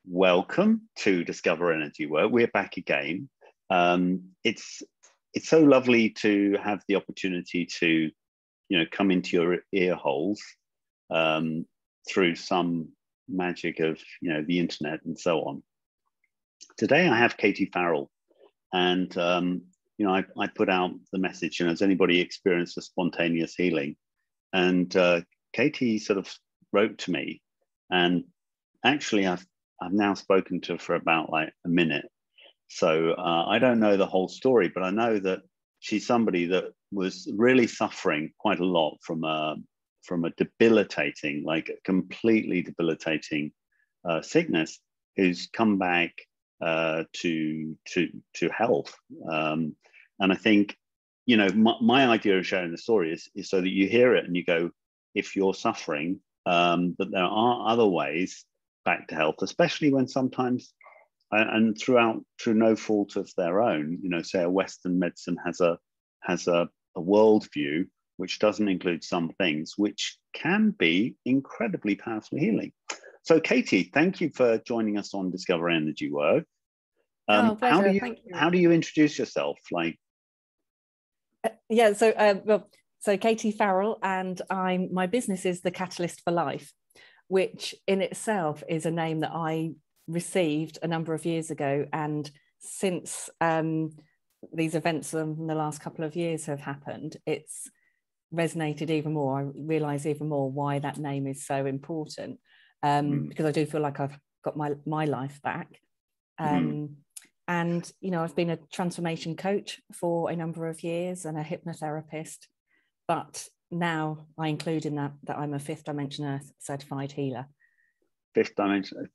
welcome to Discover Energy Work. We're back again. It's so lovely to have the opportunity to, come into your ear holes through some magic of, the internet and so on. Today I have Katie Farrell, and I put out the message, has anybody experienced a spontaneous healing? And Katie sort of wrote to me, and actually I've now spoken to her for about like a minute. So I don't know the whole story, but I know that she's somebody that was really suffering quite a lot from a debilitating, like a completely debilitating sickness, who's come back to health. And I think, my idea of sharing the story is so that you hear it and you go, if you're suffering, that there are other ways back to health, especially when sometimes, and through no fault of their own, say a Western medicine has a worldview which doesn't include some things which can be incredibly powerfully healing. So Katie, thank you for joining us on Discover Energy Work. Pleasure. Thank you. How do you introduce yourself? So Katie Farrell, and my business is The Catalyst for Life, which in itself is a name that I received a number of years ago. And since these events in the last couple of years have happened, it's resonated even more. I realise even more why that name is so important, because I do feel like I've got my life back. And, I've been a transformation coach for a number of years and a hypnotherapist, but now I include in that I'm a fifth dimension Earth certified healer. Fifth dimension.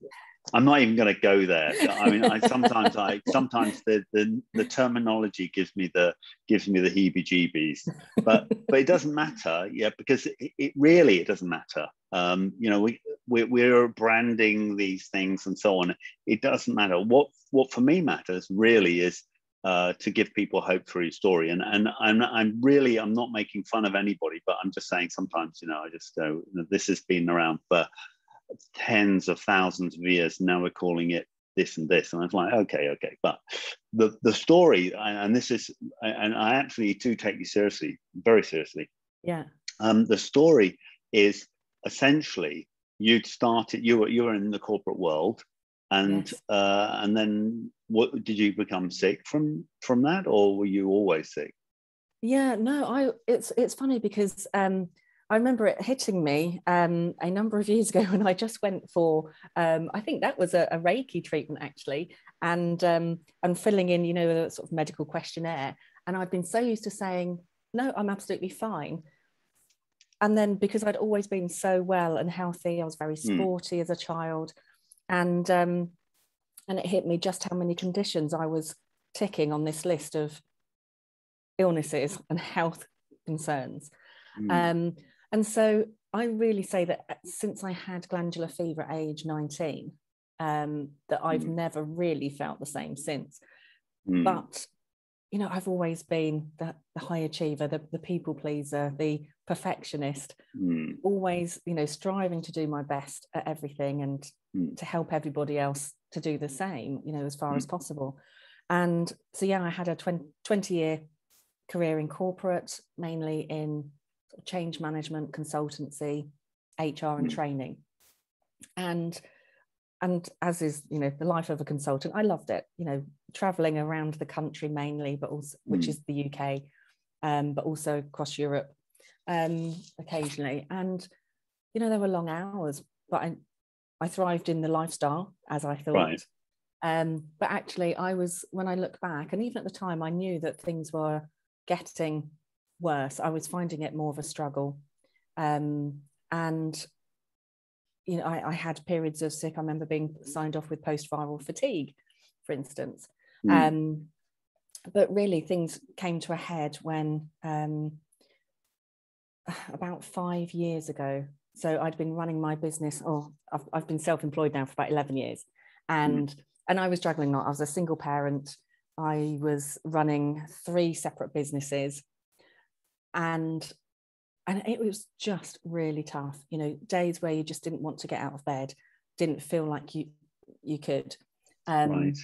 I'm not even going to go there. I mean, sometimes the terminology gives me the heebie-jeebies, but it doesn't matter, because it doesn't matter. We're branding these things and so on. It doesn't matter. What for me matters really is to give people hope through your story. And I'm not making fun of anybody, but I'm just saying sometimes, I just go, this has been around for tens of thousands of years. Now we're calling it this and this. And I was like, okay. But the story, and I actually do take you seriously, very seriously. Yeah. The story is essentially you were in the corporate world, and yes. And then what did you become sick from that, or were you always sick? Yeah, no, it's funny because I remember it hitting me a number of years ago when I just went for, I think that was a Reiki treatment actually, and filling in, a sort of medical questionnaire. And I'd been so used to saying, no, I'm absolutely fine. And then because I'd always been so well and healthy, I was very sporty as a child. And it hit me just how many conditions I was ticking on this list of illnesses and health concerns. And so I really say that since I had glandular fever at age 19, that I've never really felt the same since. But, I've always been the high achiever, the people pleaser, the perfectionist, always, striving to do my best at everything and to help everybody else to do the same, as far as possible. And so, I had a 20-year career in corporate, mainly in change management, consultancy, HR and training. And as is, the life of a consultant, I loved it, traveling around the country mainly, but also, which is the UK, but also across Europe occasionally. And, there were long hours, but I thrived in the lifestyle, as I thought. Right. But actually when I look back, and even at the time, I knew that things were getting worse. I was finding it more of a struggle. And, I had periods of sick. I remember being signed off with post-viral fatigue, for instance. But really things came to a head when about 5 years ago. So I'd been running my business, I've been self-employed now for about 11 years. And I was juggling a lot. I was a single parent. I was running 3 separate businesses. And it was just really tough, days where you just didn't want to get out of bed, didn't feel like you you could. Right.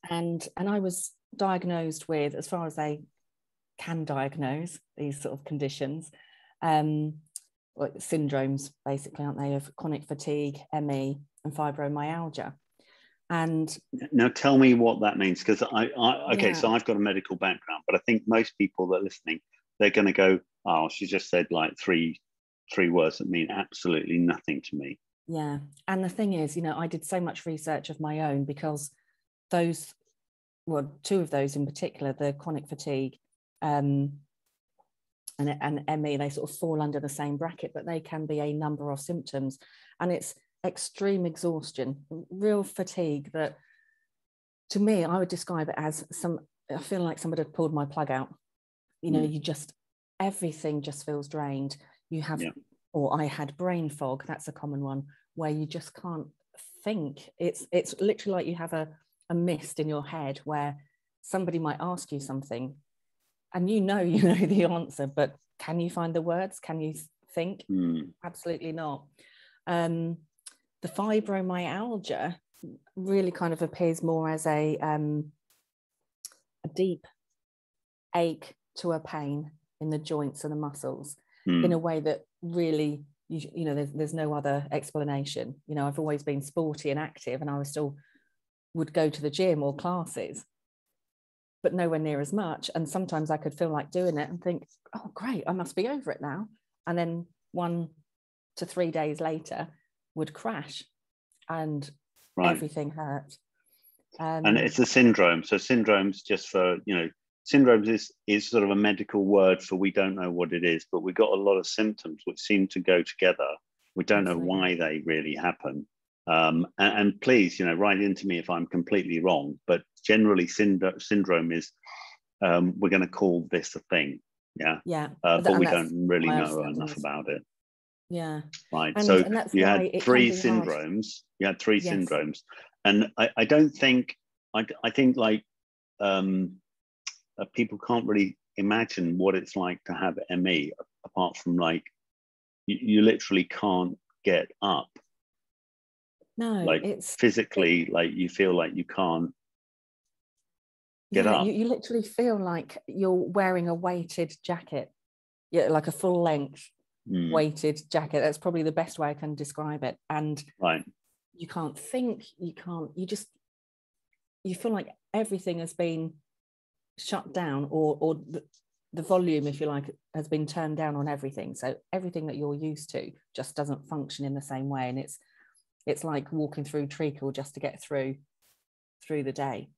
And I was diagnosed with, as far as they can diagnose these sort of conditions, like syndromes, basically, aren't they, of chronic fatigue, ME, and fibromyalgia. And now tell me what that means, because okay, yeah. so I've got a medical background, but I think most people that are listening, they're going to go, oh, she just said like three words that mean absolutely nothing to me. Yeah. And the thing is, you know, I did so much research of my own, because those, well, two of those in particular, the chronic fatigue and ME, they sort of fall under the same bracket, but they can be a number of symptoms. And it's extreme exhaustion, real fatigue that, to me, I would describe it as I feel like somebody had pulled my plug out. You know, you just, everything just feels drained. You have, or I had brain fog. That's a common one, where you just can't think. It's literally like you have a mist in your head where somebody might ask you something and you know the answer, but can you find the words? Can you think? Absolutely not. The fibromyalgia really kind of appears more as a deep ache to a pain in the joints and the muscles, in a way that really, you know, there's no other explanation. You know, I've always been sporty and active, and I still would go to the gym or classes, but nowhere near as much. And sometimes I could feel like doing it and think, oh, great, I must be over it now. And then 1 to 3 days later would crash and everything hurt. And it's a syndrome. So syndromes, just for, you know, syndromes is sort of a medical word for, we don't know what it is, but we've got a lot of symptoms which seem to go together. We don't know why they really happen. And please, you know, write into me if I'm completely wrong, but generally syndrome is, we're going to call this a thing. But we don't really know enough about it. Right. And, so and that's you why had three syndromes. You had three syndromes. And I don't think, I think like people can't really imagine what it's like to have ME, apart from like, you literally can't get up. No, like it's physically, like you feel like you can't get up. You literally feel like you're wearing a weighted jacket, like a full length weighted jacket. That's probably the best way I can describe it. And you can't think, you feel like everything has been shut down, or the volume, if you like, has been turned down on everything. So everything that you're used to just doesn't function in the same way. And it's like walking through treacle just to get through the day.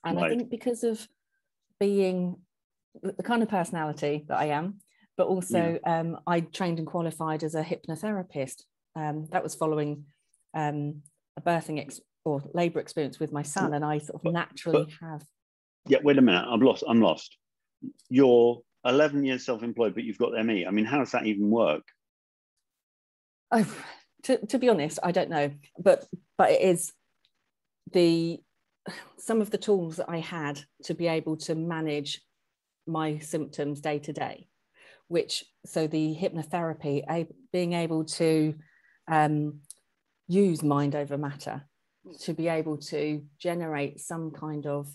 And I think because of being the kind of personality that I am, but also I trained and qualified as a hypnotherapist. That was following a birthing or labour experience with my son, and I sort of naturally have. Yeah, wait a minute, I'm lost. You're 11 years self-employed, but you've got ME. I mean, how does that even work? Oh, to be honest, I don't know, but it is some of the tools that I had to be able to manage my symptoms day to day, so the hypnotherapy, being able to use mind over matter, to be able to generate some kind of,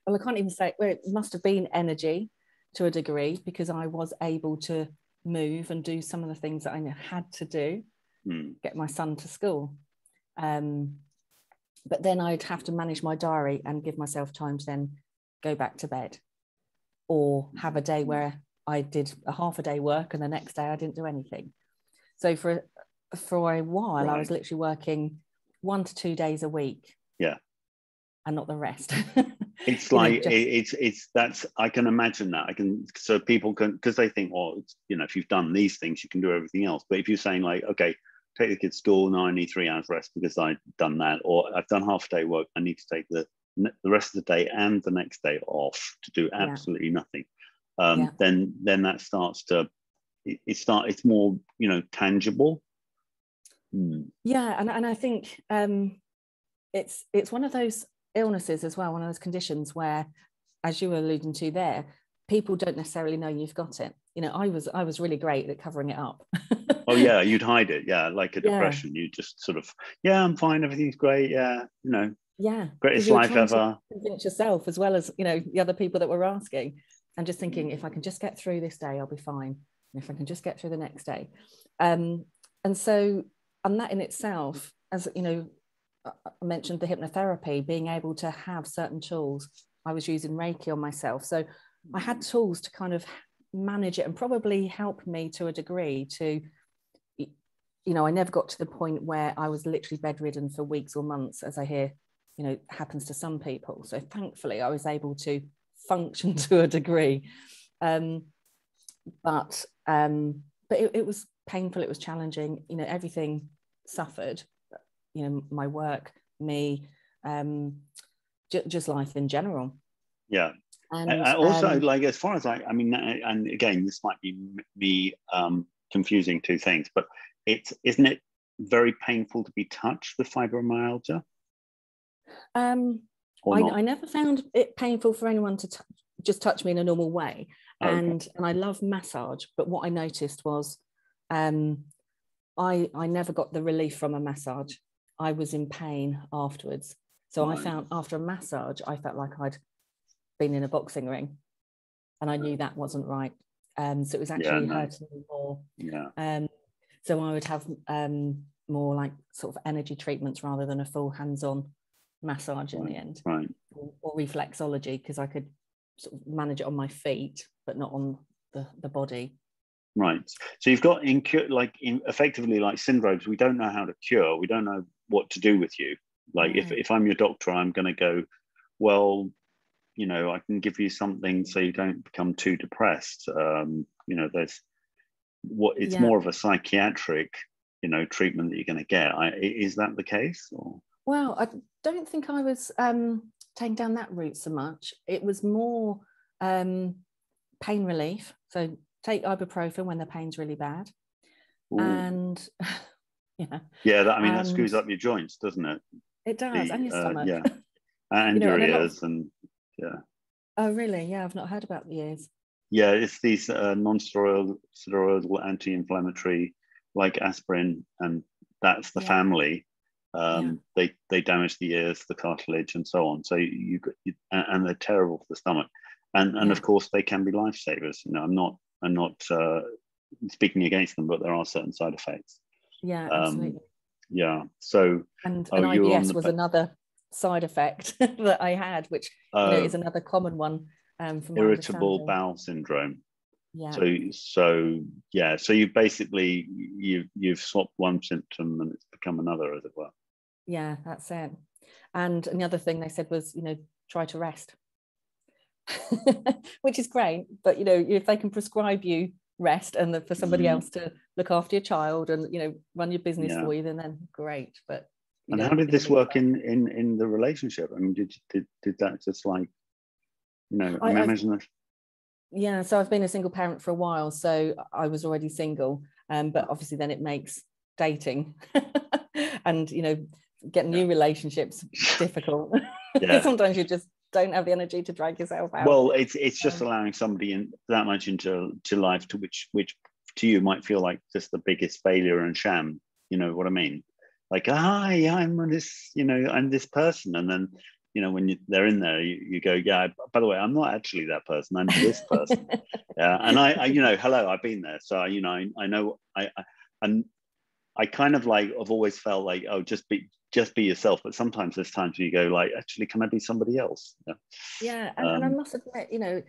well, I can't even say, well, it must have been energy to a degree, because I was able to move and do some of the things that I had to do, get my son to school. But then I'd have to manage my diary and give myself time to then go back to bed, or have a day where I did a half a day work and the next day I didn't do anything. So for a while, I was literally working 1 to 2 days a week. And not the rest. It's like, it's that's, I can imagine that. So people can, because they think, well, you know, if you've done these things, you can do everything else. But if you're saying like, okay, take the kids to school, now I need 3 hours rest because I've done that, or I've done half a day work, I need to take the rest of the day and the next day off to do absolutely nothing. Then that starts to, it's more, you know, tangible. And I think it's one of those illnesses as well, one of those conditions where, as you were alluding to there, people don't necessarily know you've got it. you know, I was really great at covering it up. Oh yeah, you'd hide it. Yeah, like a Yeah. depression. You just sort of, yeah, I'm fine. Everything's great. Yeah, you know, Yeah, greatest because you were life trying to ever. convince yourself as well as, you know, the other people that were asking, and just thinking, if I can just get through this day, I'll be fine. And if I can just get through the next day. And so, and that in itself, as you know, I mentioned the hypnotherapy, being able to have certain tools. I was using Reiki on myself. So I had tools to kind of manage it and probably help me to a degree to, you know, I never got to the point where I was literally bedridden for weeks or months, as I hear, you know, happens to some people. So thankfully I was able to function to a degree. But it was painful, it was challenging, you know, everything suffered, you know, my work, me, just life in general. Yeah. And also, like, as far as I mean, and again, this might be me confusing two things, but isn't it very painful to be touched with fibromyalgia? I never found it painful for anyone to just touch me in a normal way. Okay. And I love massage, but what I noticed was I never got the relief from a massage. I was in pain afterwards. So right. I found after a massage, I felt like I'd been in a boxing ring, and I knew that wasn't right. So it was actually hurting me more. Yeah. So I would have more like sort of energy treatments rather than a full hands-on massage in the end, right? Or reflexology, because I could sort of manage it on my feet, but not on the body. Right. So you've got effectively like syndromes we don't know how to cure. We don't know what to do with you. Like if I'm your doctor, I'm going to go, well, you know, I can give you something so you don't become too depressed. You know, it's more of a psychiatric, you know, treatment that you're going to get. Is that the case? Or? Well, I don't think I was taking down that route so much. It was more pain relief. So take ibuprofen when the pain's really bad. Ooh. And that screws up your joints, doesn't it? It does, and your stomach. Yeah, and your ears, and yeah. Oh, really? Yeah, I've not heard about the ears. Yeah, it's these non-steroidal anti-inflammatory, like aspirin, and that's the family. They damage the ears, the cartilage, and so on. So and they're terrible for the stomach, and of course they can be lifesavers. You know, I'm not speaking against them, but there are certain side effects. Yeah, absolutely. Yeah. So and IBS was another side effect that I had, which is another common one. From irritable bowel syndrome. Yeah. So you basically you've swapped one symptom and it's become another, as it were. Yeah, that's it. And the other thing they said was, you know, try to rest, which is great. But you know, if they can prescribe you rest and for somebody else to look after your child and, you know, run your business for you, then great. But and how did this work in the relationship? I mean, did that just like, you know, I imagine that. Yeah, so I've been a single parent for a while, so I was already single, but obviously then it makes dating and, you know, getting new relationships difficult. Sometimes you just don't have the energy to drag yourself out. Well, it's just allowing somebody in that much into life to which to you might feel like just the biggest failure and sham. You know what I mean? Like, hi, I'm this, you know, I'm this person, and then, you know, when they're in there, you go, yeah, by the way, I'm not actually that person. I'm this person. Yeah. And I, you know, hello, I've been there. So, you know, I know I kind of like, I've always felt like, oh, just be yourself. But sometimes there's times you go like, actually, can I be somebody else? Yeah. And I must admit, you know,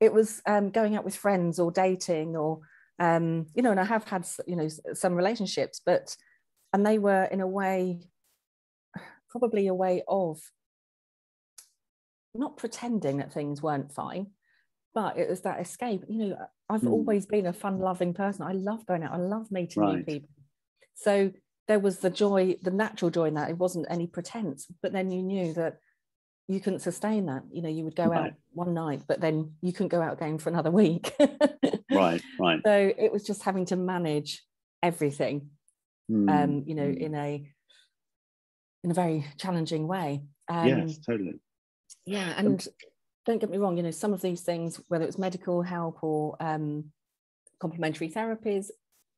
it was going out with friends or dating or, you know, and I have had, you know, some relationships, and they were in a way, probably a way of not pretending that things weren't fine, but it was that escape. You know, I've always been a fun-loving person. I love going out. I love meeting new people. So there was the joy, the natural joy in that. It wasn't any pretense, but then you knew that you couldn't sustain that. You know, you would go out one night, but then you couldn't go out again for another week. Right. So it was just having to manage everything, you know, in a very challenging way. Yes, totally. Yeah, and don't get me wrong, you know, some of these things, whether it's medical help or complementary therapies,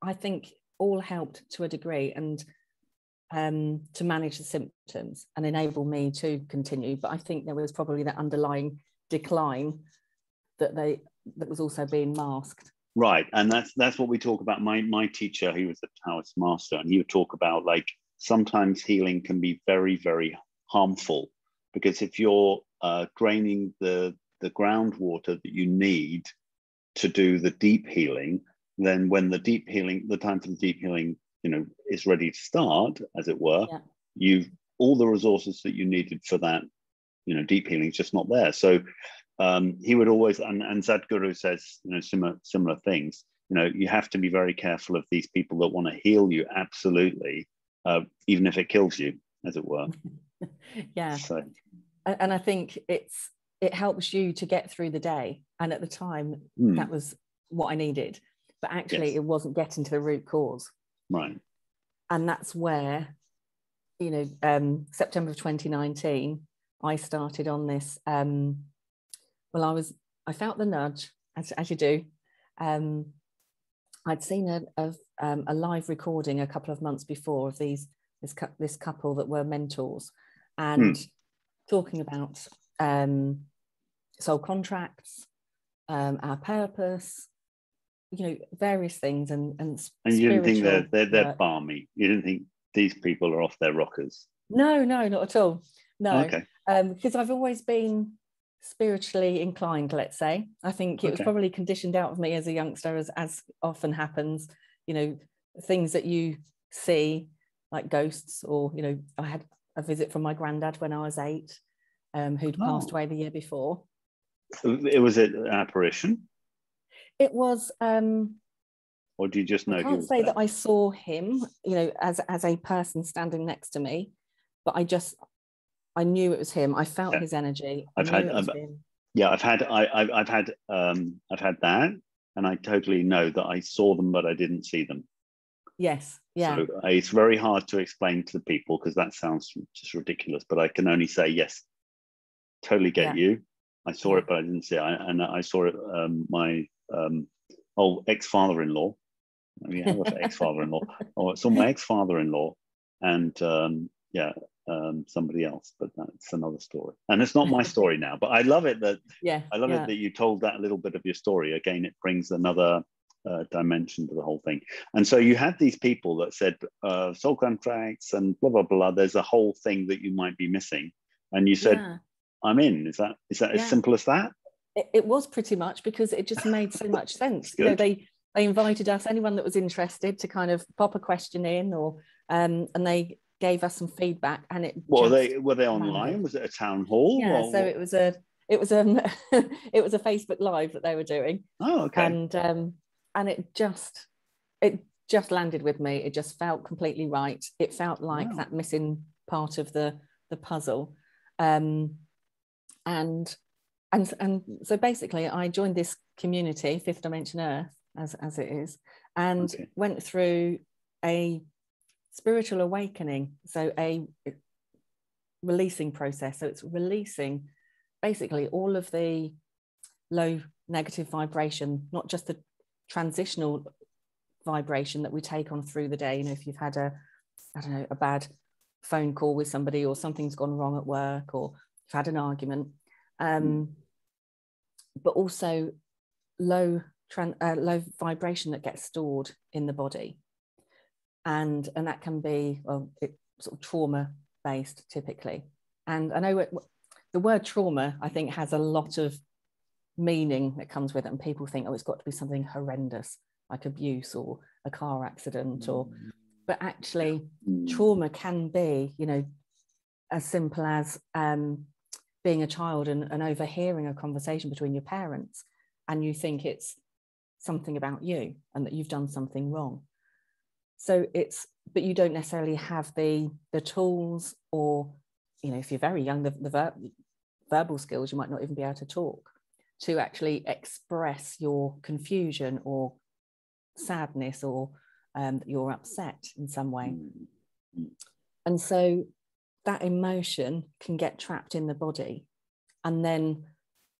I think all helped to a degree, and to manage the symptoms and enable me to continue. But I think there was probably that underlying decline that was also being masked. Right, and that's what we talk about. My teacher, he was a Taoist master, and he would talk about, like, sometimes healing can be very, very harmful, because if you're draining the groundwater that you need to do the deep healing, then when the time for the deep healing, is ready to start, as it were, all the resources that you needed for that, deep healing is just not there. So he would always, and Sadhguru says, similar things. You have to be very careful of these people that want to heal you, absolutely, even if it kills you, as it were. Yeah. So. And I think it helps you to get through the day. And at the time, that was what I needed. But actually, it wasn't getting to the root cause. Right. And that's where, September of 2019, I started on this. I felt the nudge, as you do. I'd seen a live recording a couple of months before of this couple that were mentors, and talking about soul contracts, our purpose, various things, and you didn't think they're balmy? You didn't think these people are off their rockers? No, not at all. No. Okay. Because I've always been spiritually inclined, let's say. I think it was probably conditioned out of me as a youngster, as often happens. Things that you see, like ghosts, or I had a visit from my granddad when I was 8, who'd passed away the year before. It was an apparition? It was. Or do you just know? I can't say that I saw him, as a person standing next to me, but I knew it was him. I felt his energy. I've had that, and I totally know that I saw them, but I didn't see them. Yes, yeah. So it's very hard to explain to the people, because that sounds just ridiculous. But I can only say, yes, totally get you. I saw it, but I didn't see it. And I saw it. My ex-father-in-law. We have an ex-father-in-law. I saw my ex-father-in-law, and somebody else, but that's another story, and it's not my story now. But I love it that it that you told that little bit of your story. Again, it brings another dimension to the whole thing. And so you had these people that said soul contracts and blah blah blah. There's a whole thing that you might be missing, and you said, "I'm in." Is that as simple as that? It was pretty much, because it just made so much sense. They invited us, anyone that was interested, to kind of pop a question in, or and they gave us some feedback, and it were they online? Was it a town hall? Yeah, so it was a it was a Facebook Live that they were doing. Oh, okay. And it just landed with me. It just felt completely right. It felt like that missing part of the puzzle, and so basically I joined this community, Fifth Dimension Earth, as it is, and went through a spiritual awakening, so a releasing process. So it's releasing basically all of the low negative vibration, not just the transitional vibration that we take on through the day. If you've had a bad phone call with somebody, or something's gone wrong at work, or you've had an argument, but also low vibration that gets stored in the body, and that can be sort of trauma based typically. And I know the word trauma, I think, has a lot of meaning that comes with it, and people think, it's got to be something horrendous like abuse or a car accident, but actually trauma can be as simple as being a child and overhearing a conversation between your parents, and you think it's something about you and that you've done something wrong. So but you don't necessarily have the tools, or if you're very young, the verbal skills, you might not even be able to talk, to actually express your confusion or sadness, or you're upset in some way. And so that emotion can get trapped in the body, and then,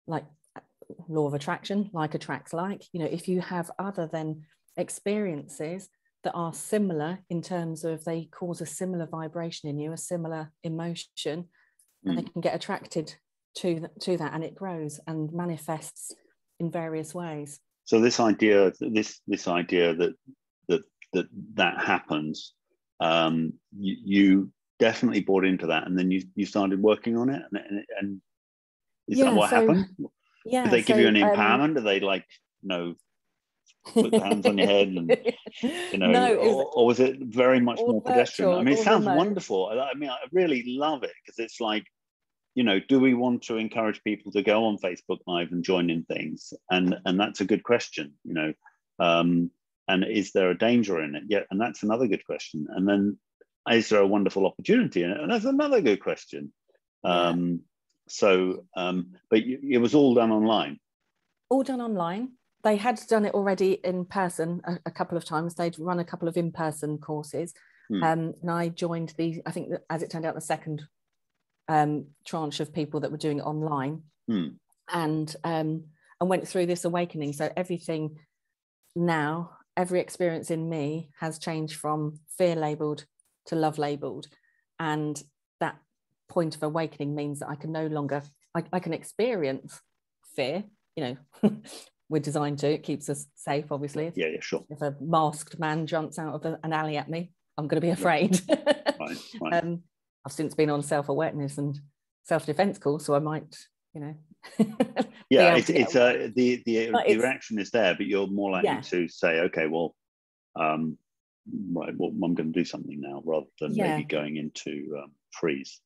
like law of attraction, like attracts like. You know, if you have other than experiences that are similar in terms of they cause a similar vibration in you, a similar emotion, and they can get attracted to that, and it grows and manifests in various ways. So this idea that happens, you definitely bought into that, and then you started working on it, and is that what happened? Yeah. Did they give you an empowerment? Did they like, put the hands on your head and no, or was it very much more pedestrian? I mean, it sounds remote. Wonderful. I mean, I really love it, because it's like, do we want to encourage people to go on Facebook Live and join in things? And that's a good question, and is there a danger in it? Yeah, and that's another good question. And then, is there a wonderful opportunity in it? And that's another good question. Yeah. But it was all done online. All done online. They had done it already in person a couple of times. They'd run a couple of in-person courses. And I joined I think as it turned out, the second tranche of people that were doing it online, and went through this awakening. So everything now, every experience in me has changed from fear labeled to love labeled, and that point of awakening means that I can no longer I can experience fear. We're designed to. It keeps us safe, obviously. Yeah, sure. If a masked man jumps out of an alley at me, I'm going to be afraid. Right. I've since been on self-awareness and self-defense course, so I might, yeah, the reaction is there, but you're more likely to say, okay, well, right, well, I'm going to do something now, rather than maybe going into freeze.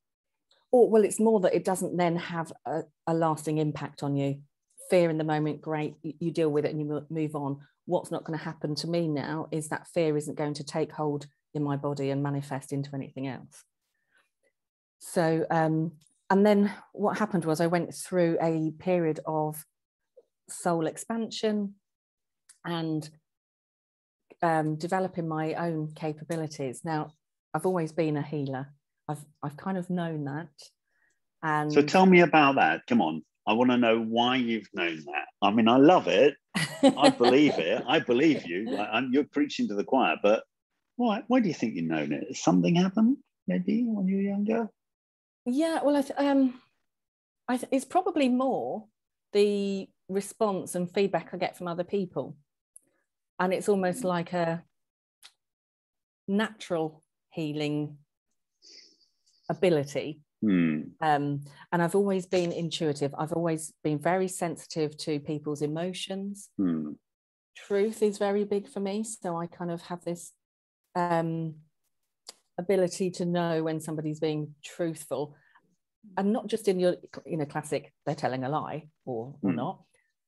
Well, it's more that it doesn't then have a lasting impact on you. Fear in the moment, great, you deal with it and you move on. What's not going to happen to me now is that fear isn't going to take hold in my body and manifest into anything else. So, and then what happened was I went through a period of soul expansion and developing my own capabilities. Now, I've always been a healer. I've kind of known that. And so tell me about that. Come on. I want to know why you've known that. I mean, I love it. I believe it. I believe you. You're preaching to the choir, but why do you think you've known it? Something happened maybe when you were younger? Yeah, well, it's probably more the response and feedback I get from other people. And it's almost like a natural healing ability. And I've always been intuitive. I've always been very sensitive to people's emotions. Truth is very big for me. So I kind of have this ability to know when somebody's being truthful, and not just in your classic they're telling a lie or not,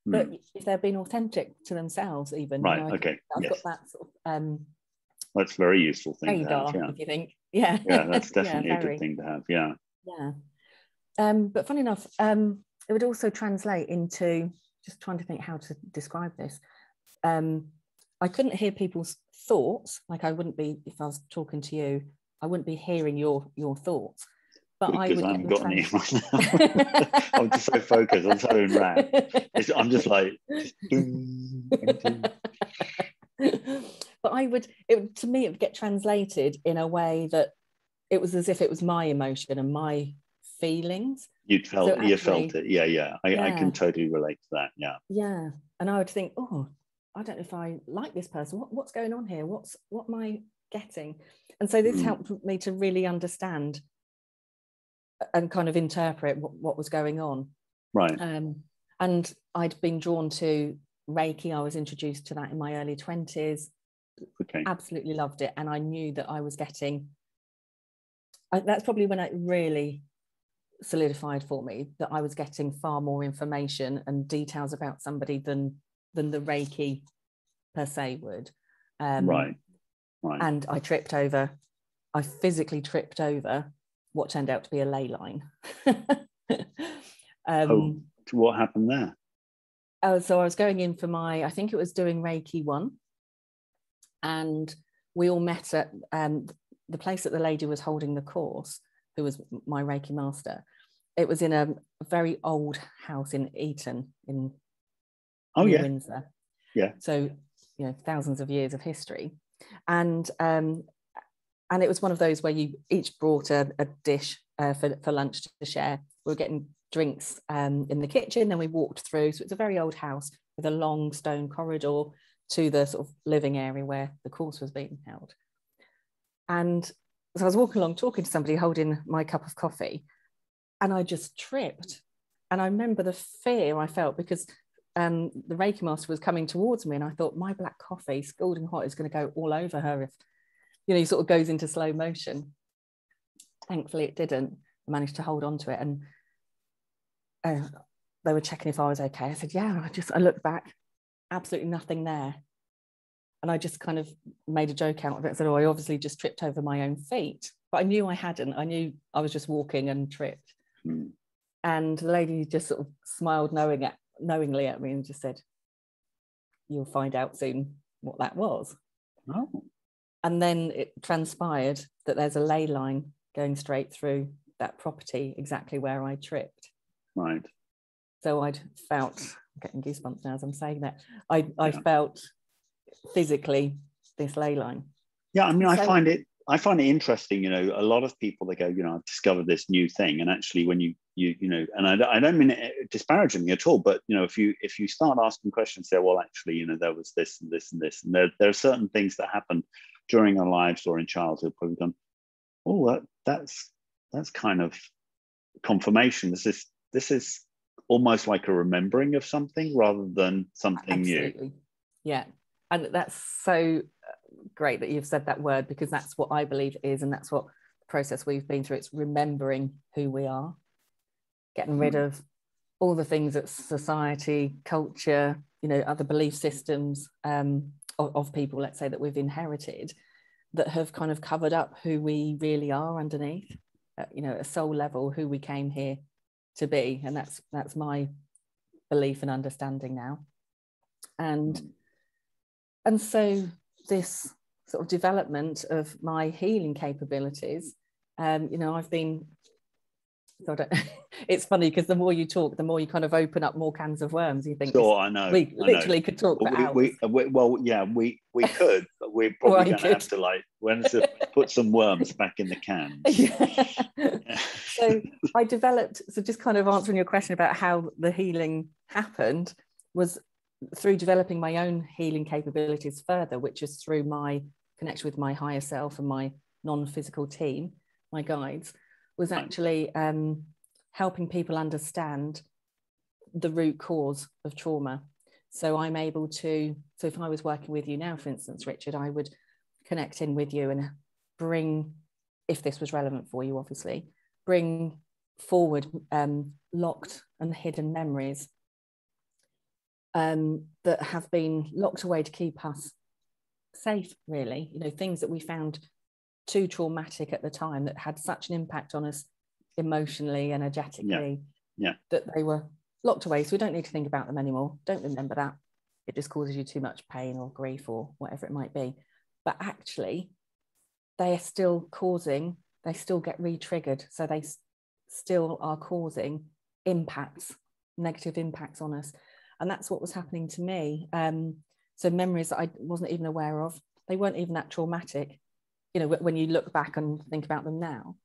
but if they're being authentic to themselves, even. Right. Okay. I've got that sort of that's a very useful thing radar, to have. Yeah. If you think, yeah, that's definitely a good thing to have. Yeah. But funny enough, it would also translate into, just trying to think how to describe this. I couldn't hear people's thoughts. Like, I wouldn't be, if I was talking to you, I wouldn't be hearing your thoughts. But because I haven't got any right now. I'm just so focused. I'm so enwrapped. I'm just like, but to me, it would get translated in a way that it was as if it was my emotion and my feelings. You felt it. Yeah. I can totally relate to that. Yeah. And I would think, oh, I don't know if I like this person. What's going on here? What am I getting? And so this helped me to really understand and kind of interpret what was going on. Right. And I'd been drawn to Reiki. I was introduced to that in my early 20s. Okay. Absolutely loved it. And I knew that I was getting, that's probably when it really solidified for me, that I was getting far more information and details about somebody than the Reiki per se would. Right. And I physically tripped over what turned out to be a ley line. What happened there? So I was going in for I think it was doing Reiki 1. And we all met at the place that the lady was holding the course, who was my Reiki master. It was in a very old house in Eton, in Oh, near yeah. Windsor. Yeah. So, you know, thousands of years of history. And it was one of those where you each brought a dish for lunch to share. We were getting drinks in the kitchen, then we walked through. So it's a very old house with a long stone corridor to the sort of living area where the course was being held. And so I was walking along talking to somebody holding my cup of coffee, and I just tripped. And I remember the fear I felt because the Reiki master was coming towards me, and I thought my black coffee, scalding hot, is going to go all over her if, you know, he sort of goes into slow motion. Thankfully, it didn't. I managed to hold on to it, and they were checking if I was okay. I said, yeah. I looked back, absolutely nothing there. And I just kind of made a joke out of it. I said, oh, I obviously just tripped over my own feet. But I knew I hadn't. I knew I was just walking and tripped. Mm. And the lady just sort of smiled knowingly at me and just said, you'll find out soon what that was. Oh. And then it transpired that there's a ley line going straight through that property exactly where I tripped. Right. So I'd felt, I'm getting goosebumps now as I'm saying that, I felt physically this ley line. Yeah, I mean, I find it interesting. You know, a lot of people, they go, you know, I've discovered this new thing, and actually, when you know, and I don't mean it disparagingly at all, but you know, if you start asking questions, say, well, actually, you know, there was this and this and this, and there are certain things that happen during our lives or in childhood where we've gone, oh, that's kind of confirmation. This is almost like a remembering of something rather than something Absolutely. new. Yeah. And that's so great that you've said that word, because that's what I believe it is, and that's what the process we've been through. It's remembering who we are, getting rid of all the things that society, culture, you know, other belief systems of people, let's say, that we've inherited, that have kind of covered up who we really are underneath, you know, at a soul level, who we came here to be. And that's my belief and understanding now. And so this sort of development of my healing capabilities, you know, I've been, it's funny because the more you talk, the more you kind of open up more cans of worms. You think, sure, I know. We literally could talk for hours. We could, but we're probably going to have to put some worms back in the cans. Yeah. So I developed, so just kind of answering your question about how the healing happened, was through developing my own healing capabilities further, which is through my connection with my higher self and my non-physical team, my guides, was actually helping people understand the root cause of trauma. So I'm able to, so if I was working with you now, for instance, Richard, I would connect in with you and bring, if this was relevant for you, obviously, bring forward locked and hidden memories that have been locked away to keep us safe, really. You know, things that we found too traumatic at the time, that had such an impact on us emotionally, energetically, that they were locked away. So we don't need to think about them anymore. Don't remember that. It just causes you too much pain or grief or whatever it might be. But actually, they are still causing, they still get re-triggered. So they still are causing impacts, negative impacts on us. And that's what was happening to me. So memories that I wasn't even aware of, they weren't even that traumatic, you know, when you look back and think about them now.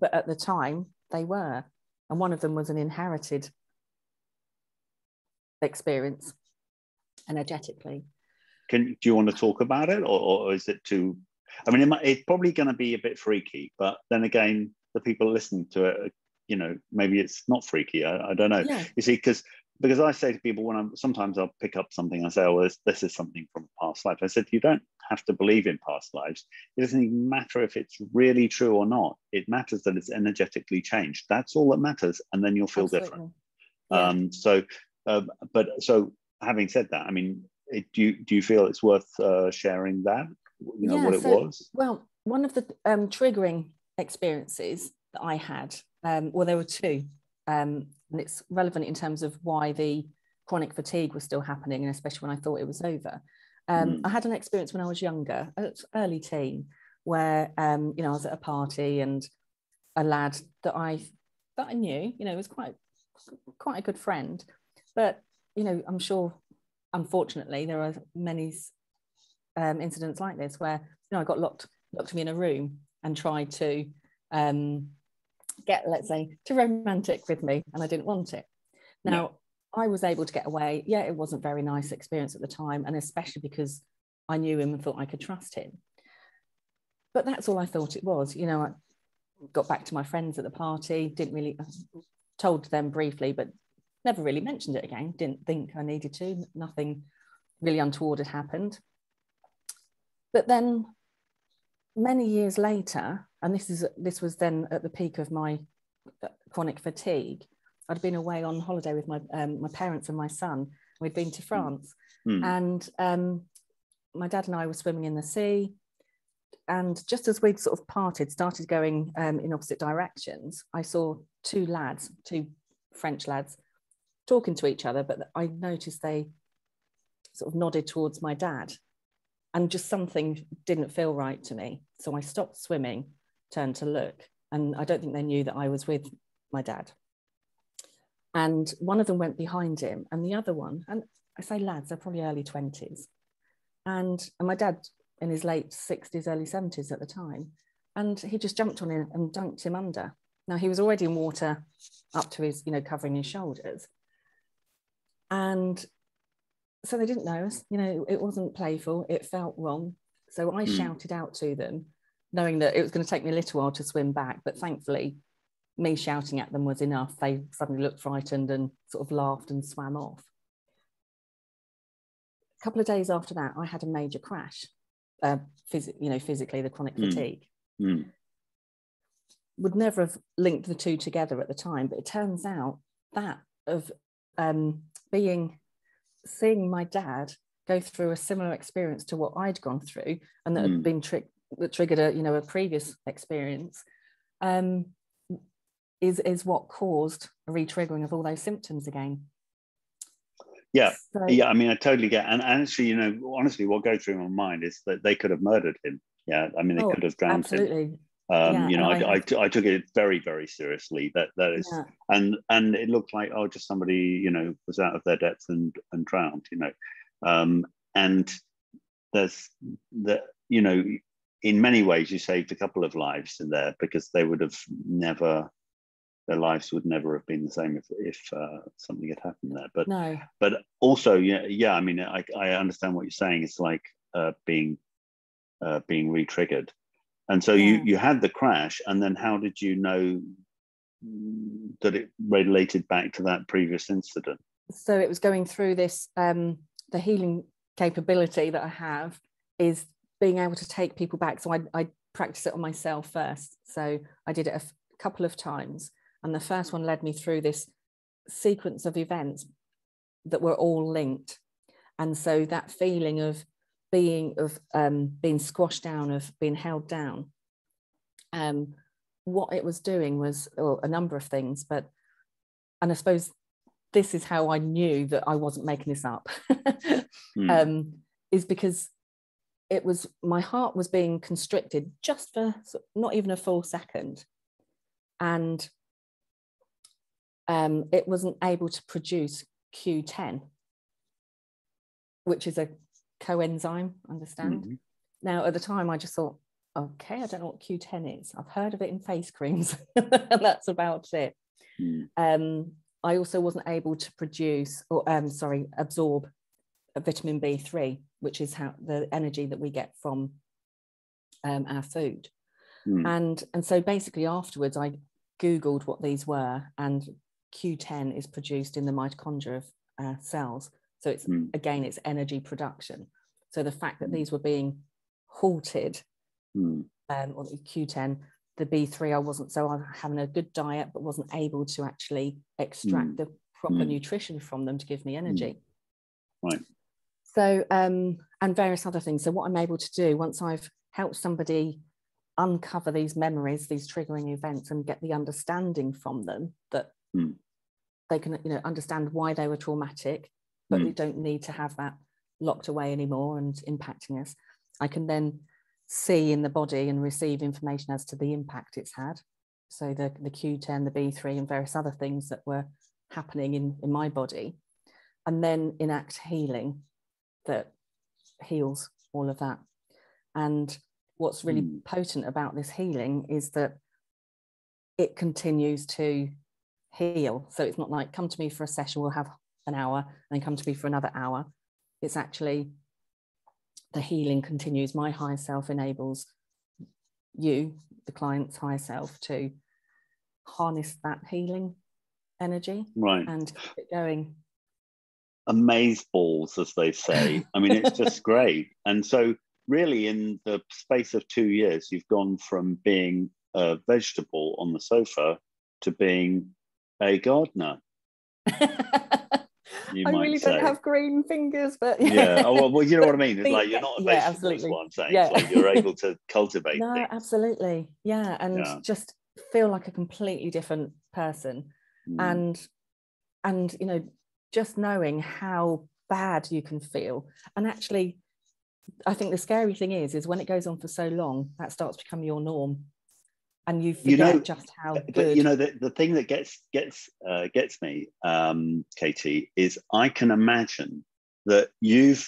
But at the time, they were. And one of them was an inherited experience, energetically. Do you want to talk about it, or is it too? I mean, it's probably going to be a bit freaky, but then again, the people listening to it, you know, maybe it's not freaky. I don't know. Yeah. You see, because I say to people, when sometimes I'll pick up something, I say, oh, this is something from past life. I said, you don't have to believe in past lives. It doesn't even matter if it's really true or not. It matters that it's energetically changed. That's all that matters. And then you'll feel different. Yeah. So having said that, I mean, do you feel it's worth sharing that, you know, what it was? Well, one of the triggering experiences that I had, well, there were two, and it's relevant in terms of why the chronic fatigue was still happening, and especially when I thought it was over. I had an experience when I was younger, early teen, where you know, I was at a party and a lad that I knew, you know, was quite a good friend, but you know, I'm sure unfortunately, there are many incidents like this where, you know, I got locked me in a room and tried to get, let's say, too romantic with me, and I didn't want it. Now, I was able to get away. Yeah, it wasn't a very nice experience at the time, and especially because I knew him and thought I could trust him. But that's all I thought it was. You know, I got back to my friends at the party, didn't really, told them briefly, but never really mentioned it again. Didn't think I needed to. Nothing really untoward had happened. But then many years later, and this was then at the peak of my chronic fatigue, I'd been away on holiday with my parents and my son. We'd been to France, and my dad and I were swimming in the sea. And just as we'd sort of started going in opposite directions, I saw two French lads, talking to each other, but I noticed they sort of nodded towards my dad, and just something didn't feel right to me. So I stopped swimming, turned to look, and I don't think they knew that I was with my dad. And one of them went behind him, and the other one, and I say lads, they're probably early 20s. And my dad in his late 60s, early 70s at the time. And he just jumped on him and dunked him under. Now, he was already in water up to his, you know, covering his shoulders. And so they didn't know us, you know, it wasn't playful, it felt wrong. So I shouted out to them, knowing that it was going to take me a little while to swim back, but thankfully me shouting at them was enough. They suddenly looked frightened and sort of laughed and swam off. A couple of days after that, I had a major crash, physically, the chronic fatigue. Would never have linked the two together at the time, but it turns out that of seeing my dad go through a similar experience to what I'd gone through, and that had been that triggered a previous experience, is what caused a retriggering of all those symptoms again. Yeah, so, yeah. I mean, I totally get, and actually, you know, honestly, what goes through my mind is that they could have murdered him. Yeah, I mean, they could have drowned him. You know, I took it very, very seriously. That is, and it looked like, oh, just somebody, you know, was out of their depth and drowned. You know, and there's the, you know, in many ways, you saved a couple of lives in there, because they would have never. Their lives would never have been the same if something had happened there. But also, yeah. I mean, I understand what you're saying. It's like being re-triggered. And so you had the crash, and then how did you know that it related back to that previous incident? So it was going through this. The healing capability that I have is being able to take people back. So I practiced it on myself first. So I did it a couple of times. And the first one led me through this sequence of events that were all linked. And so that feeling of being squashed down, of being held down, what it was doing was a number of things. And I suppose this is how I knew that I wasn't making this up, is because it was, my heart was being constricted just for not even a full second. And it wasn't able to produce Q10, which is a coenzyme, understand? Now, at the time, I just thought, okay, I don't know what Q10 is. I've heard of it in face creams, and that's about it. I also wasn't able to produce, absorb a vitamin B3, which is how the energy that we get from our food. And so basically afterwards, I Googled what these were, and Q10 is produced in the mitochondria of cells. So it's, again, it's energy production. So the fact that these were being halted, or the Q10, the B3, I wasn't, so I'm having a good diet, but wasn't able to actually extract the proper nutrition from them to give me energy. Right. So, and various other things. So what I'm able to do once I've helped somebody uncover these memories, these triggering events, and get the understanding from them that they can, you know, understand why they were traumatic, but we don't need to have that locked away anymore and impacting us. I can then see in the body and receive information as to the impact it's had. So the Q10, the B3, and various other things that were happening in my body. and then enact healing that heals all of that. And what's really potent about this healing is that it continues to heal. So it's not like, come to me for a session, we'll have an hour, and then come to me for another hour. It's actually, the healing continues. My higher self enables you, the client's higher self, to harness that healing energy, right, and keep it going. Amaze balls, as they say. I mean, it's just great. And so really in the space of 2 years, you've gone from being a vegetable on the sofa to being a gardener. You I might really say. don't have green fingers, but yeah. Oh, well, you know what I mean. It's like you're not a vegetable. absolutely. Is what I'm saying. Yeah. It's like you're able to cultivate No, things. absolutely. Yeah, and just feel like a completely different person. And you know, just knowing how bad you can feel. And actually, I think the scary thing is when it goes on for so long, that starts to become your norm, and you forget just how good. But you know, the thing that gets me, Katie, is I can imagine that you've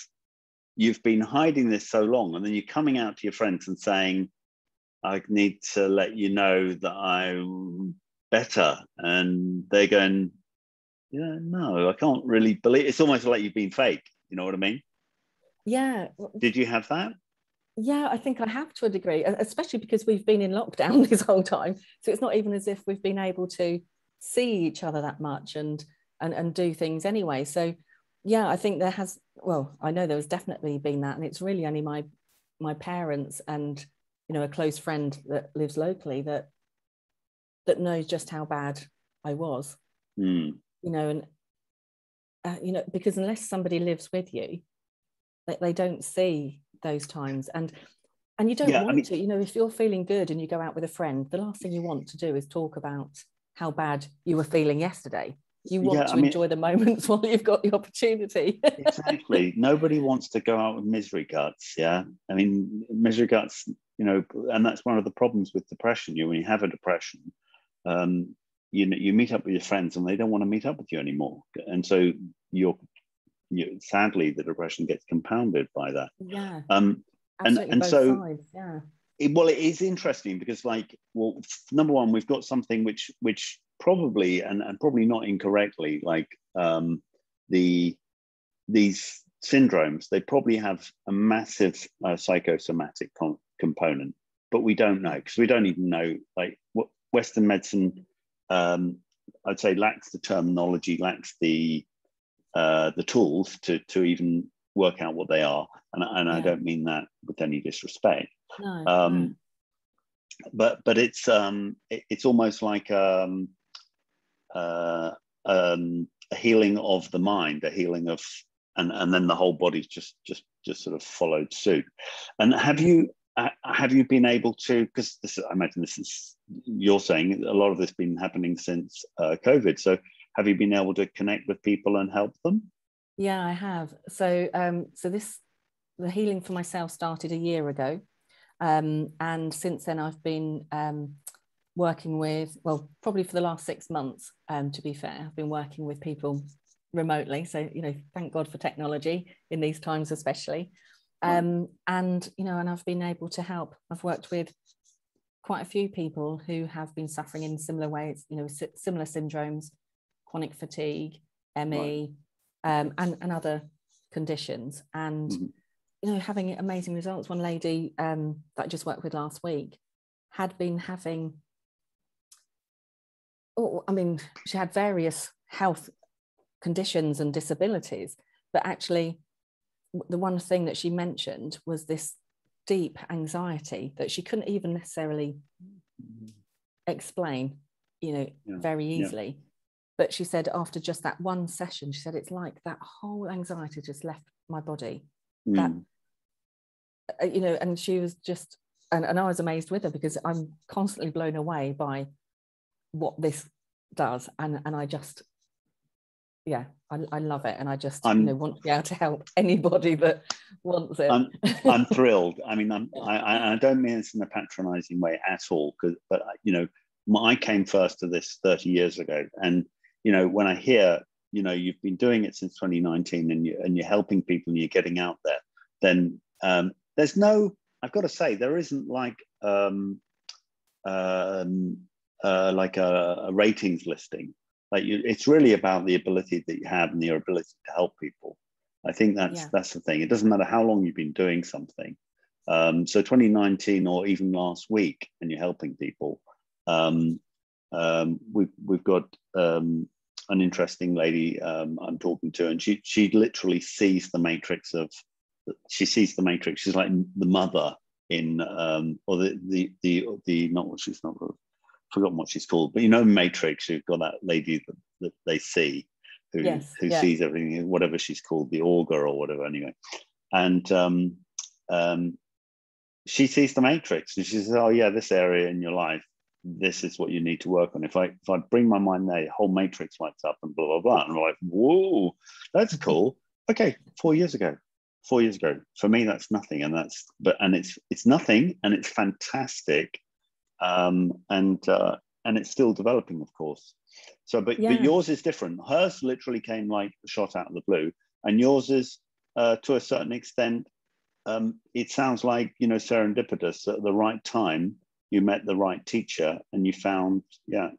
been hiding this so long, and then you're coming out to your friends and saying, I need to let you know that I'm better, and they're going, yeah, no, I can't really believe. It's almost like you've been fake. You know what I mean? Yeah. Did you have that? Yeah, I think I have to a degree, especially because we've been in lockdown this whole time. So it's not even as if we've been able to see each other that much and do things anyway. So yeah, I think there has, well, I know there has definitely been that, and it's really only my parents and, you know, a close friend that lives locally that knows just how bad I was. You know, and you know, because unless somebody lives with you, they don't see those times, and you don't want to, you know, if you're feeling good and you go out with a friend, the last thing you want to do is talk about how bad you were feeling yesterday. You want to enjoy the moments while you've got the opportunity. Exactly. Nobody wants to go out with misery guts. Yeah, I mean, misery guts, you know, and that's one of the problems with depression. When you have a depression, you meet up with your friends and they don't want to meet up with you anymore, and so sadly the depression gets compounded by that. Yeah. And both so sides, yeah. It is interesting because, like, well, number one, we've got something which probably and probably not incorrectly, like these syndromes, they probably have a massive psychosomatic component, but we don't know, because we don't even know, like, what Western medicine, I'd say, lacks the terminology, lacks the tools to even work out what they are, and I don't mean that with any disrespect. No. But it's almost like a healing of the mind, a healing of, and then the whole body's just sort of followed suit. And have you been able to, because I imagine this is, you're saying a lot of this been happening since COVID, so have you been able to connect with people and help them? Yeah, I have. So the healing for myself started a year ago. And since then I've been working with, well, probably for the last 6 months, to be fair, I've been working with people remotely. So, you know, thank God for technology in these times, especially. And, you know, and I've been able to help. I've worked with quite a few people who have been suffering in similar ways, you know, similar syndromes, chronic fatigue, ME, and other conditions. And, you know, having amazing results. One lady that I just worked with last week had been having, she had various health conditions and disabilities, but actually the one thing that she mentioned was this deep anxiety that she couldn't even necessarily explain, you know, very easily. But she said after just that one session, she said, it's like that whole anxiety just left my body. That, you know, and she was just, and I was amazed with her, because I'm constantly blown away by what this does. And I just, I love it. And I just, you know, want to be able to help anybody that wants it. I'm thrilled. I mean, I don't mean this in a patronizing way at all, but, you know, I came first to this 30 years ago. And, you know, when I hear you know, you've been doing it since 2019 and you're helping people and you're getting out there, then there's no, I've got to say, there isn't like a ratings listing. Like it's really about the ability that you have and your ability to help people. I think that's the thing. It doesn't matter how long you've been doing something. So 2019 or even last week, and you're helping people. We've got an interesting lady I'm talking to, and she literally sees the matrix of. She sees the matrix. She's like the mother in or the not what she's not. Forgotten what she's called, but you know, Matrix. You've got that lady that they see, who sees everything, whatever she's called, the augur or whatever. Anyway, and she sees the matrix, and she says, "Oh yeah, this area in your life, this is what you need to work on. If I bring my mind there, the whole matrix lights up, and blah blah blah." And I'm like, "Whoa, that's cool." Okay, 4 years ago. 4 years ago, for me, that's nothing, and it's nothing, and it's fantastic. And it's still developing, of course. So, but yours is different. Hers literally came like a shot out of the blue, and yours is to a certain extent. It sounds like, you know, serendipitous. At the right time, you met the right teacher, and you found, I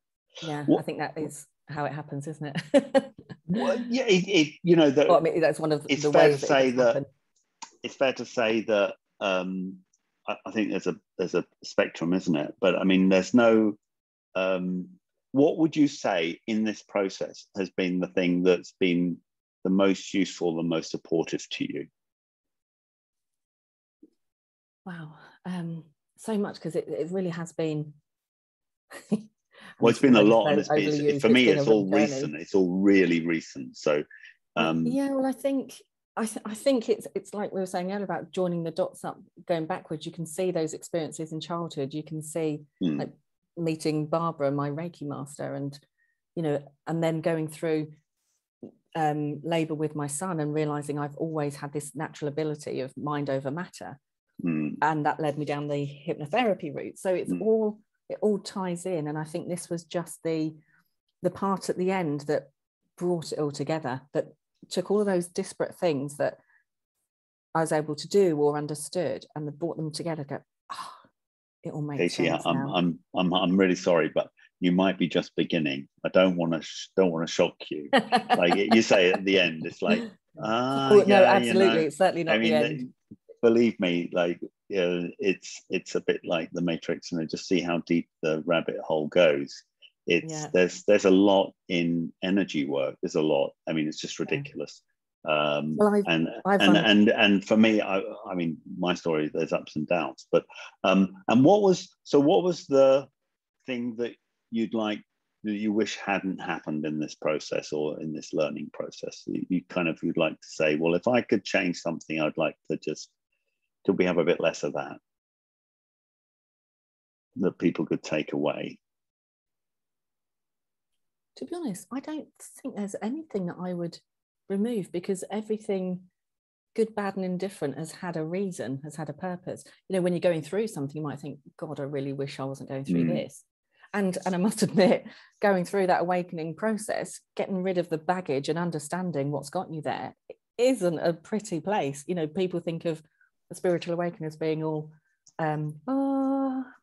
think that is how it happens, isn't it? Well, yeah, you know, well, I mean, that's one of it's the fair ways to say that happen. It's fair to say that. I think there's a spectrum, isn't it? But I mean, there's no. What would you say in this process has been the thing that's been the most useful, the most supportive to you? Wow, so much, because it really has been. Well, it's been a lot, and for me, it's all recent. It's all really recent. So, well, I think it's like we were saying earlier about joining the dots up, going backwards. You can see those experiences in childhood. You can see like meeting Barbara, my Reiki master, and you know, and then going through labor with my son and realizing I've always had this natural ability of mind over matter, and that led me down the hypnotherapy route. So it all ties in, and I think this was just the part at the end that brought it all together, that took all of those disparate things that I was able to do or understood, and brought them together. Go, it all makes sense now. I'm really sorry, but you might be just beginning. I don't want to shock you. Like you say at the end, it's like no, absolutely, you know, it's certainly not the end. Believe me, like it's a bit like the Matrix, and just see how deep the rabbit hole goes. There's a lot in energy work. There's a lot. I mean, it's just ridiculous. And for me, I mean, my story, there's ups and downs. But and what was the thing that you wish hadn't happened in this process or in this learning process? You'd like to say, well, if I could change something, I'd like to just, could we have a bit less of that people could take away? To be honest, I don't think there's anything that I would remove, because everything, good, bad, and indifferent, has had a reason, has had a purpose. You know, when you're going through something, you might think, God, I really wish I wasn't going through this. And I must admit, going through that awakening process, getting rid of the baggage and understanding what's got you there, isn't a pretty place. You know, people think of the spiritual awakening as being all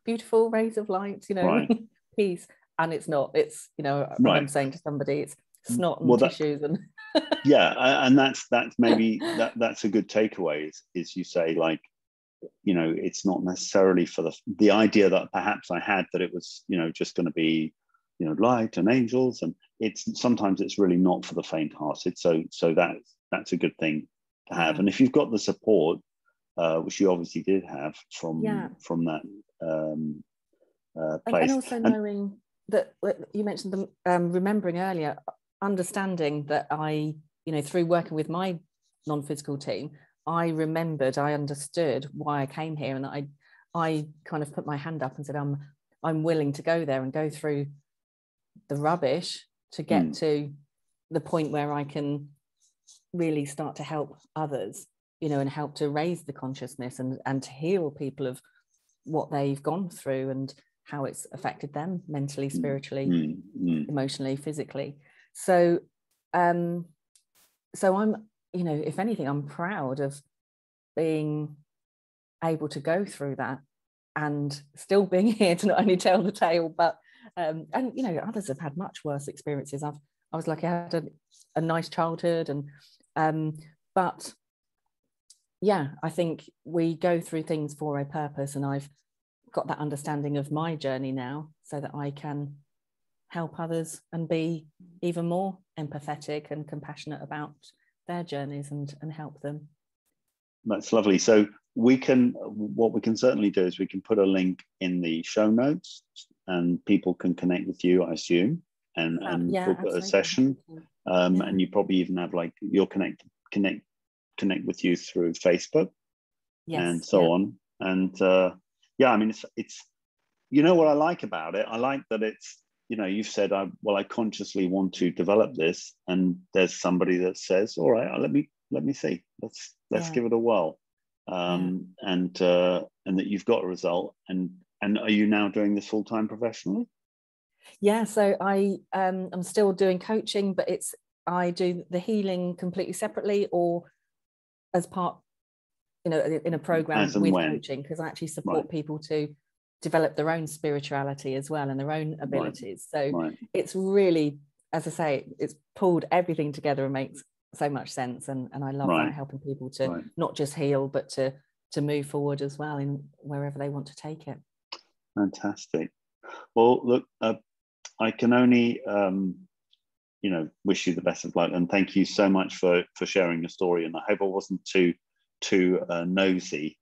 beautiful rays of light, you know, peace. And it's not. It's, you know, I remember saying to somebody, it's snot and tissues and and that's maybe that's a good takeaway, is you say, like, you know, it's not necessarily for the idea that perhaps I had, that it was, you know, just going to be, you know, light and angels, and sometimes it's really not for the faint-hearted. So that's a good thing to have. And if you've got the support, which you obviously did have from that place, and also knowing that you mentioned the remembering earlier, understanding that I, you know, through working with my non-physical team, I understood why I came here, and that I kind of put my hand up and said, I'm willing to go there and go through the rubbish to get to the point where I can really start to help others, you know, and help to raise the consciousness and to heal people of what they've gone through and how it's affected them mentally, spiritually, emotionally, physically. So so I'm, you know, if anything, I'm proud of being able to go through that and still being here to not only tell the tale, but and you know, others have had much worse experiences. I was lucky I had a nice childhood, and but yeah, I think we go through things for a purpose, and I've got that understanding of my journey now so that I can help others and be even more empathetic and compassionate about their journeys and help them. That's lovely. So what we can certainly do is we can put a link in the show notes, and people can connect with you, I assume, and yeah, book absolutely. a session. Yeah. And you probably even have, like, you'll connect with you through Facebook, yes, and so on. And yeah, I mean, it's you know what I like about it? I like that it's, you know, you've said, I consciously want to develop this, and there's somebody that says, all right, let me see, let's give it a whirl, and that you've got a result. And are you now doing this full-time professionally? Yeah, so I'm still doing coaching, but I do the healing completely separately, or as part, you know, in a program with coaching, because I actually support people to develop their own spirituality as well and their own abilities. So it's really, as I say, it's pulled everything together and makes so much sense. And I love that, helping people to not just heal, but to move forward as well in wherever they want to take it. Fantastic. Well, look, I can only you know, wish you the best of luck, and thank you so much for sharing your story. And I hope I wasn't too nosy.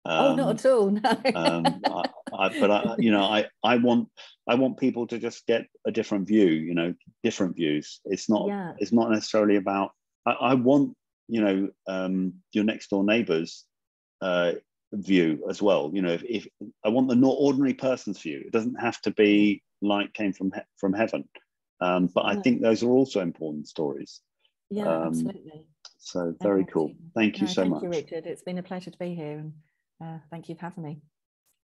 Oh, not at all. No. You know, I want people to just get a different view. You know, different views. It's not necessarily about. I want, you know, your next door neighbours view as well. You know, if I want the ordinary person's view, it doesn't have to be like came from heaven. But I think those are also important stories. Yeah, absolutely. So very cool. Thank you so much. Thank you, Richard. It's been a pleasure to be here, and thank you for having me.